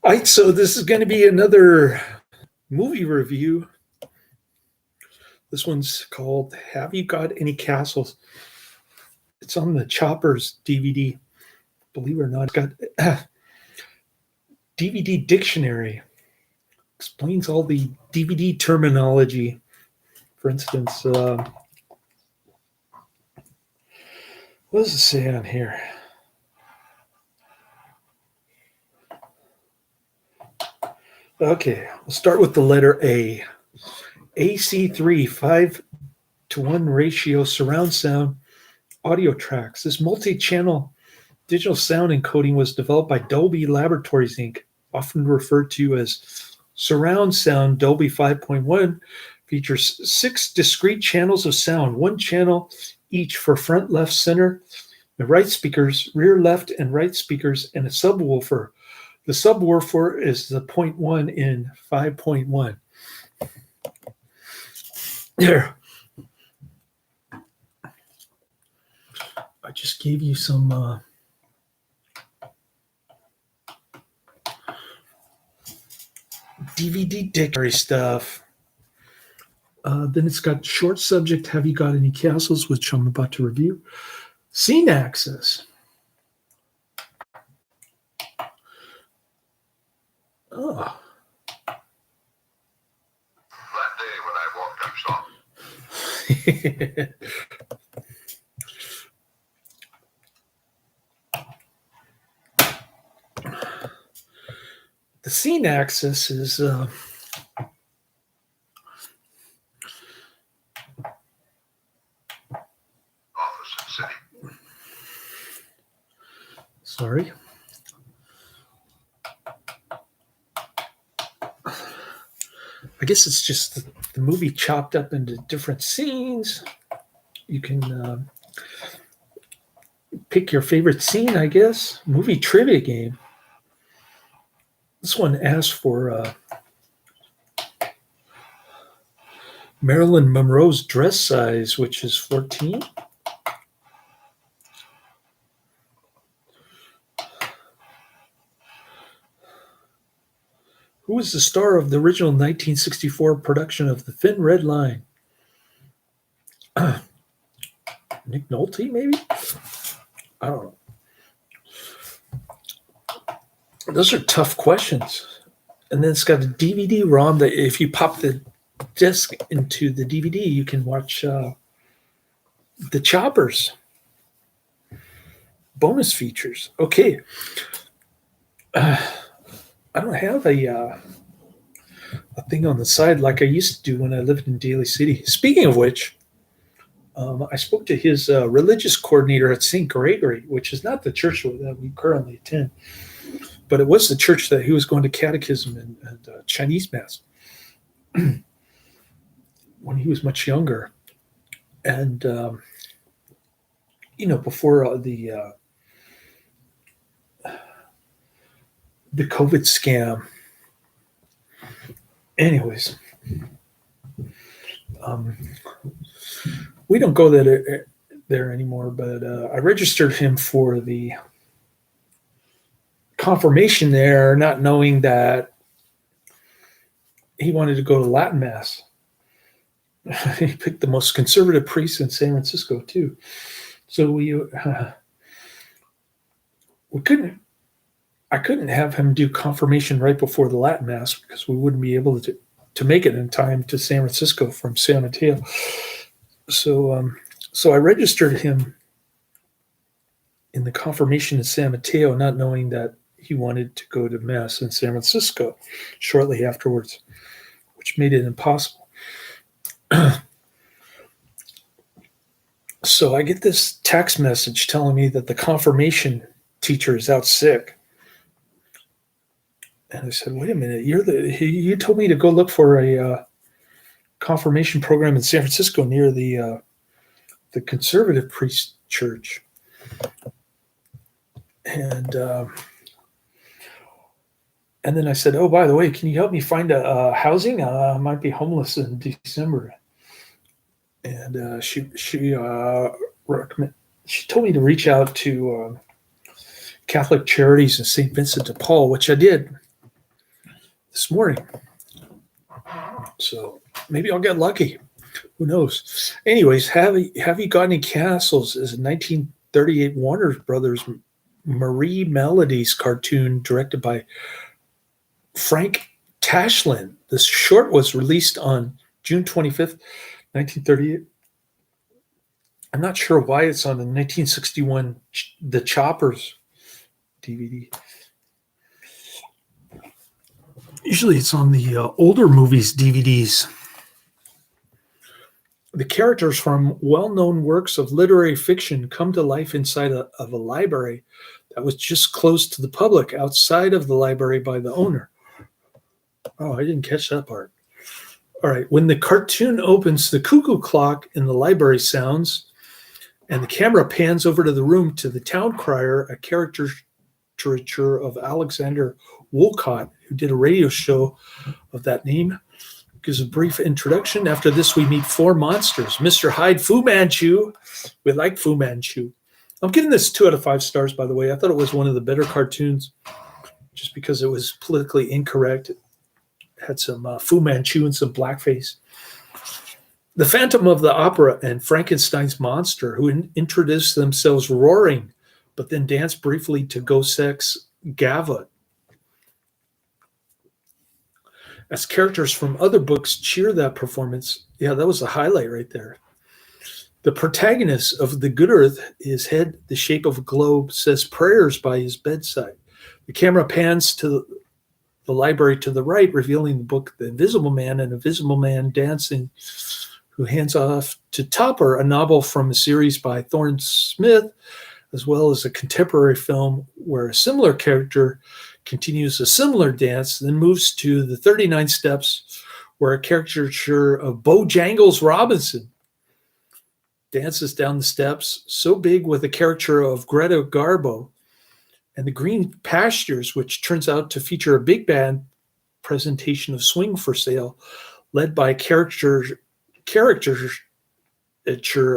All right, so this is going to be another movie review. This one's called Have You Got Any Castles? It's on the Choppers DVD. Believe it or not, it's got DVD dictionary. Explains all the DVD terminology. For instance, what does it say on here? Okay, we'll start with the letter A. AC3 5:1 ratio surround sound audio tracks. This multi-channel digital sound encoding was developed by Dolby Laboratories Inc., often referred to as surround sound. Dolby 5.1 features 6 discrete channels of sound, 1 channel each for front, left, center, the right speakers, rear, left, and right speakers, and a subwoofer. The subwoofer is the 0.1 in 5.1. There. I just gave you some DVD dictionary stuff. Then it's got short subject, Have You Got Any Castles, which I'm about to review. Scene axis. Oh. That day when I walked up saw. The scene axis is Office and City. sorry. I guess it's just the movie chopped up into different scenes. You can pick your favorite scene, I guess. Movie trivia game. This one asks for Marilyn Monroe's dress size, which is 14. Who was the star of the original 1964 production of The Thin Red Line? Nick Nolte, maybe? I don't know. Those are tough questions. And then it's got a DVD ROM that if you pop the disc into the DVD, you can watch the Choppers. Bonus features. Okay. I don't have a thing on the side like I used to do when I lived in Daly City. Speaking of which, I spoke to his religious coordinator at St. Gregory, which is not the church that we currently attend, but it was the church that he was going to catechism and Chinese mass when he was much younger. And, before the COVID scam. Anyways, we don't go there anymore, but I registered him for the confirmation there, not knowing that he wanted to go to Latin Mass. He picked the most conservative priest in San Francisco, too. So I couldn't have him do confirmation right before the Latin Mass because we wouldn't be able to make it in time to San Francisco from San Mateo. So I registered him in the confirmation in San Mateo, not knowing that he wanted to go to Mass in San Francisco shortly afterwards, which made it impossible. So I get this text message telling me that the confirmation teacher is out sick. And I said, wait a minute, you told me to go look for a confirmation program in San Francisco near the conservative priest church. And then I said, oh, by the way, can you help me find a housing? I might be homeless in December. And she told me to reach out to Catholic Charities in St. Vincent de Paul, which I did. this morning. So maybe I'll get lucky. Who knows? Anyways, Have You Got Any Castles is a 1938 Warner Brothers Marie Melodies cartoon directed by Frank Tashlin. This short was released on June 25th, 1938. I'm not sure why it's on the 1961 The Choppers DVD. Usually it's on the older movies DVDs. The characters from well-known works of literary fiction come to life inside of a library that was just closed to the public outside of the library by the owner. Oh, I didn't catch that part. All right. When the cartoon opens, the cuckoo clock in the library sounds, and the camera pans over to the room to the town crier, a caricature of Alexander Woollcott, who did a radio show of that name. Gives a brief introduction. After this, we meet four monsters. Mr. Hyde, Fu Manchu. We like Fu Manchu. I'm giving this 2 out of 5 stars, by the way. I thought it was one of the better cartoons just because it was politically incorrect. It had some Fu Manchu and some blackface. The Phantom of the Opera and Frankenstein's monster, who introduced themselves roaring, but then danced briefly to Go Sex Gavotte. As characters from other books cheer that performance, yeah, that was a highlight right there. The protagonist of The Good Earth, his head the shape of a globe, says prayers by his bedside. The camera pans to the library to the right, revealing the book The Invisible Man, an invisible man dancing, who hands off to Topper, a novel from a series by Thorne Smith, as well as a contemporary film where a similar character continues a similar dance, then moves to the 39 Steps, where a caricature of Bojangles Robinson dances down the steps, so big with a caricature of Greta Garbo, and the Green Pastures, which turns out to feature a big band presentation of Swing for Sale, led by a caricature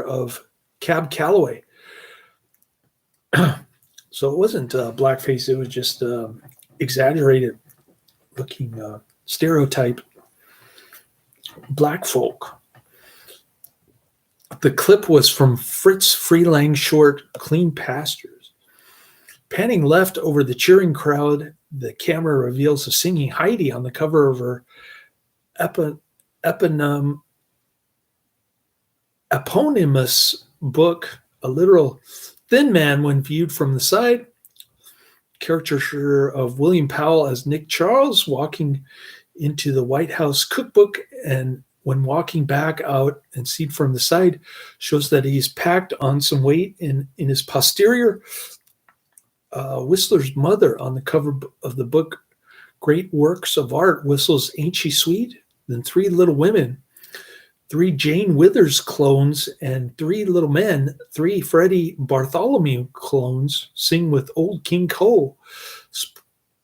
of Cab Calloway. So it wasn't blackface, it was just exaggerated looking stereotype black folk. The clip was from Fritz Freelang short Clean Pastures. Panning left over the cheering crowd, the camera reveals a singing Heidi on the cover of her eponymous book, a literal thin man when viewed from the side. Caricature of William Powell as Nick Charles walking into the White House cookbook, and when walking back out and seen from the side shows that he's packed on some weight in his posterior. Whistler's mother on the cover of the book Great Works of Art whistles Ain't She Sweet? Then 3 little women, 3 Jane Withers clones, and 3 little men, 3 Freddie Bartholomew clones sing with Old King Cole,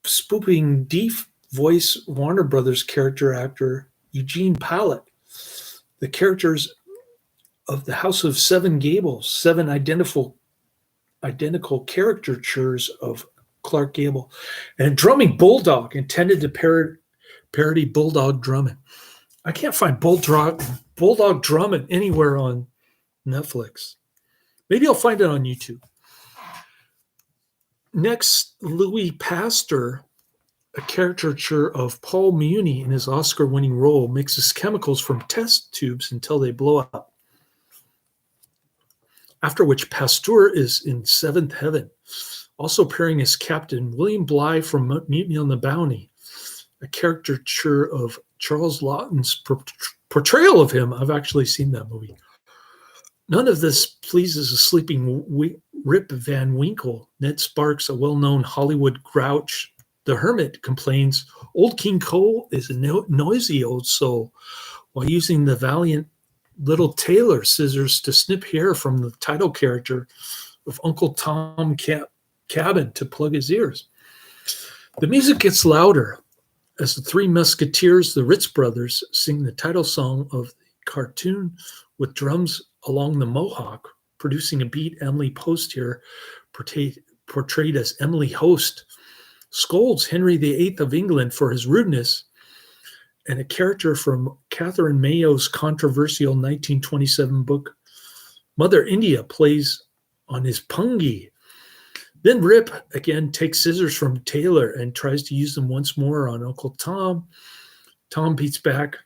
spoofing deep voice Warner Brothers character actor Eugene Pallett. The characters of the House of Seven Gables, 7 identical caricatures of Clark Gable, and Drumming Bulldog, intended to parody Bulldog drumming. I can't find Bulldog drumming anywhere on Netflix. Maybe I'll find it on YouTube. Next, Louis Pasteur, a caricature of Paul Muni in his Oscar-winning role, mixes chemicals from test tubes until they blow up. After which Pasteur is in 7th heaven. Also appearing as Captain William Bligh from Mutiny on the Bounty, a caricature of Charles Laughton's portrayal of him. I've actually seen that movie. None of this pleases a sleeping Rip Van Winkle. Ned Sparks, a well-known Hollywood grouch, the hermit, complains Old King Cole is a noisy old soul, while using the valiant little tailor scissors to snip hair from the title character of Uncle Tom Cabin to plug his ears. The music gets louder as the 3 Musketeers, the Ritz Brothers, sing the title song of the cartoon with drums along the Mohawk, producing a beat Emily Post here, portrayed as Emily Host, scolds Henry VIII of England for his rudeness, and a character from Catherine Mayo's controversial 1927 book, Mother India, plays on his pungi. Then Rip again takes scissors from Taylor and tries to use them once more on Uncle Tom. Tom beats back,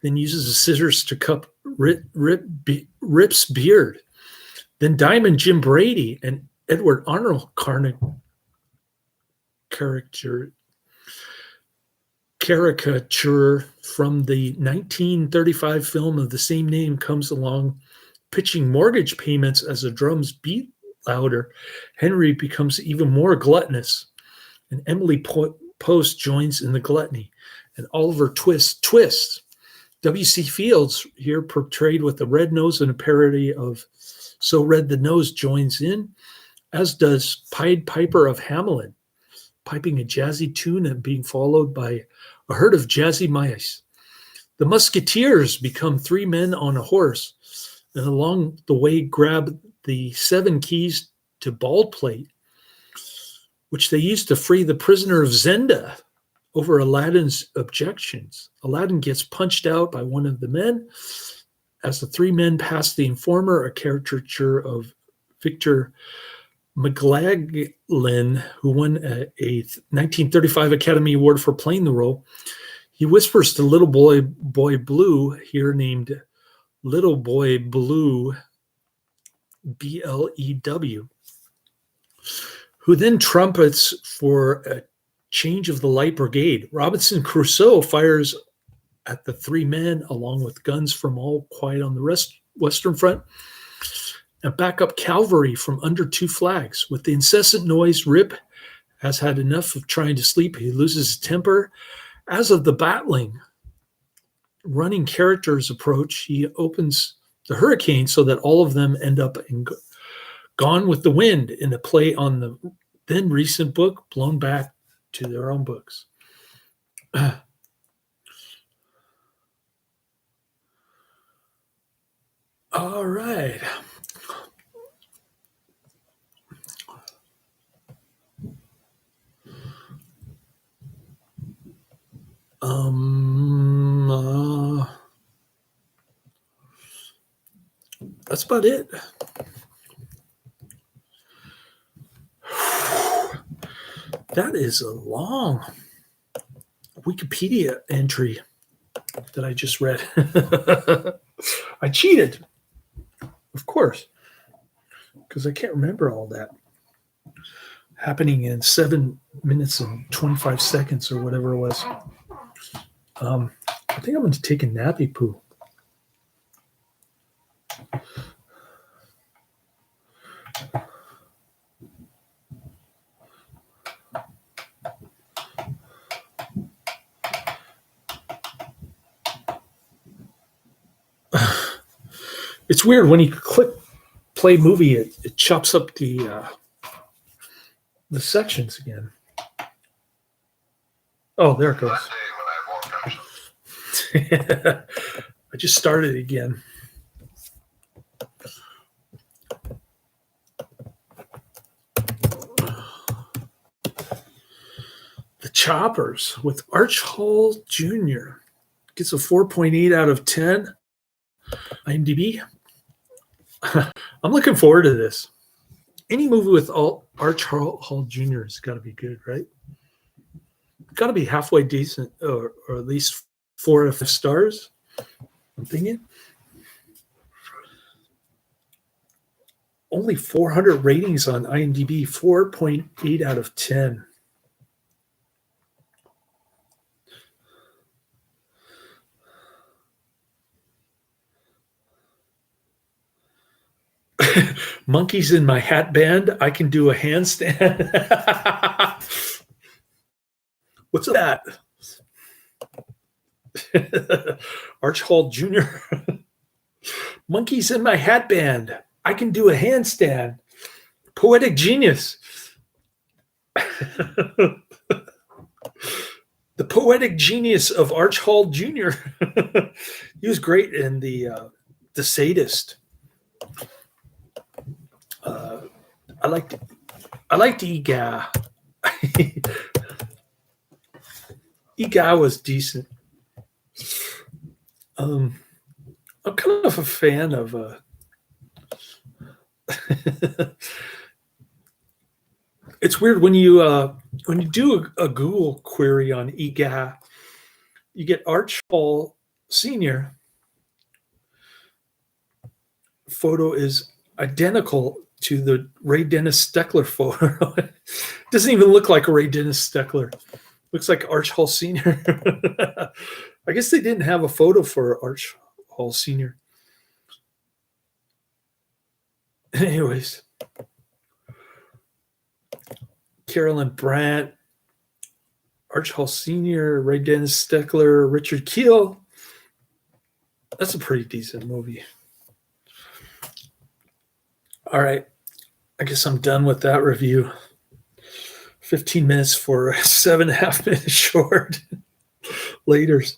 then uses the scissors to cut Rip's beard. Then Diamond Jim Brady and Edward Arnold caricature from the 1935 film of the same name comes along, pitching mortgage payments as the drums beat louder. Henry becomes even more gluttonous, and Emily Post joins in the gluttony, and Oliver twists. W.C. Fields, here portrayed with a red nose and a parody of So Red the Nose, joins in, as does Pied Piper of Hamelin, piping a jazzy tune and being followed by a herd of jazzy mice. The Musketeers become 3 men on a horse, and along the way grab the 7 keys to Baldpate, which they use to free the prisoner of Zenda over Aladdin's objections. Aladdin gets punched out by one of the men. As the 3 men pass the informer, a caricature of Victor McLaglen, who won a 1935 Academy Award for playing the role, he whispers to Little Boy Blue, here named Little Boy Blue, B-L-E-W, who then trumpets for a change of the Light Brigade. Robinson Crusoe fires at the 3 men along with guns from All Quiet on the Western Front and backup cavalry from under 2 flags. With the incessant noise, Rip has had enough of trying to sleep. He loses his temper. As of the battling, running characters approach, he opens the hurricane so that all of them end up in Gone with the Wind, in a play on the then recent book, blown back to their own books. All right. That's about it. That is a long Wikipedia entry that I just read. I cheated, of course, because I can't remember all that happening in 7 minutes and 25 seconds or whatever it was. I think I'm going to take a nappy poo. It's weird when you click play movie, it chops up the sections again. Oh, there it goes. That day when I walked out. I just started again. The Choppers with Arch Hall Jr. Gets a 4.8 out of 10. IMDb. I'm looking forward to this. Any movie with Arch Hall Jr. has got to be good, right? Got to be halfway decent, or at least 4 out of 5 stars. I'm thinking. Only 400 ratings on IMDb, 4.8 out of 10. Monkeys in My Hat Band. I can do a handstand. What's that? Arch Hall Jr. Monkeys in My Hat Band. I can do a handstand. Poetic genius. The poetic genius of Arch Hall Jr. He was great in the Sadist. I liked EGA. EGA was decent. I'm kind of a fan of it's weird when you do a Google query on EGA, you get Arch Hall Senior. Photo is identical to the Ray Dennis Steckler photo. It doesn't even look like a Ray Dennis Steckler. Looks like Arch Hall Senior. I guess they didn't have a photo for Arch Hall Senior. Anyways, Carolyn Brandt, Arch Hall Senior, Ray Dennis Steckler, Richard Kiel. That's a pretty decent movie. All right. I guess I'm done with that review. 15 minutes for a 7.5 minute short. Laters.